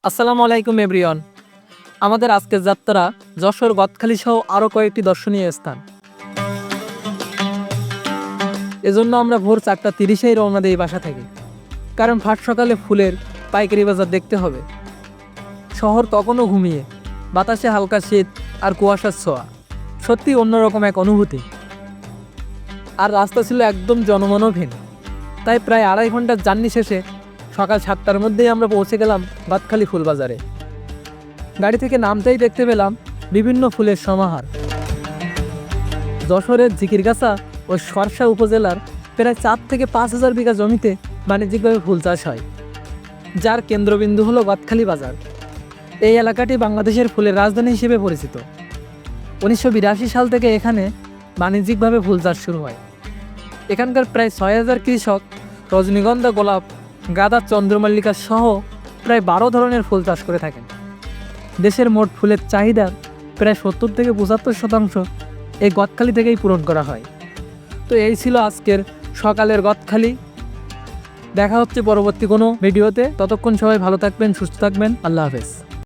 আসসালামু আলাইকুম এভরিওয়ান। আমাদের আজকের যাত্রা যশোর গদখালি সহ আরও কয়েকটি দর্শনীয় স্থান। এজন্য আমরা ভোর 4:30-এই রওনা দিই বাসা থেকে, কারণ ফাট সকালে ফুলের পাইকারি বাজার দেখতে হবে। শহর তখনও ঘুমিয়ে, বাতাসে হালকা শীত আর কুয়াশার ছোঁয়া, সত্যি অন্যরকম এক অনুভূতি। আর রাস্তা ছিল একদম জনমানবহীন, তাই প্রায় 2.5 ঘন্টার জার্নি শেষে সকাল 7টার মধ্যেই আমরা পৌঁছে গেলাম গদখালি ফুল বাজারে। গাড়ি থেকে নামতেই দেখতে পেলাম বিভিন্ন ফুলের সমাহার। যশোরের জিকিরগাছা ও সরসা উপজেলার প্রায় 4 থেকে 5,000 বিঘা জমিতে বাণিজ্যিকভাবে ফুল চাষ হয়, যার কেন্দ্রবিন্দু হলো গদখালি বাজার। এই এলাকাটি বাংলাদেশের ফুলের রাজধানী হিসেবে পরিচিত। 1982 সাল থেকে এখানে বাণিজ্যিকভাবে ফুল চাষ শুরু হয়। এখানকার প্রায় 6,000 কৃষক রজনীগন্ধা, গোলাপ, গাঁদা, চন্দ্রমল্লিকা সহ প্রায় 12 ধরনের ফুল চাষ করে থাকেন। দেশের মোট ফুলের চাহিদার প্রায় 70 থেকে 75% এই গদখালি থেকেই পূরণ করা হয়। তো এই ছিল আজকের সকালের গদখালি। দেখা হচ্ছে পরবর্তী কোনো ভিডিওতে। ততক্ষণ সবাই ভালো থাকবেন, সুস্থ থাকবেন। আল্লাহ হাফেজ।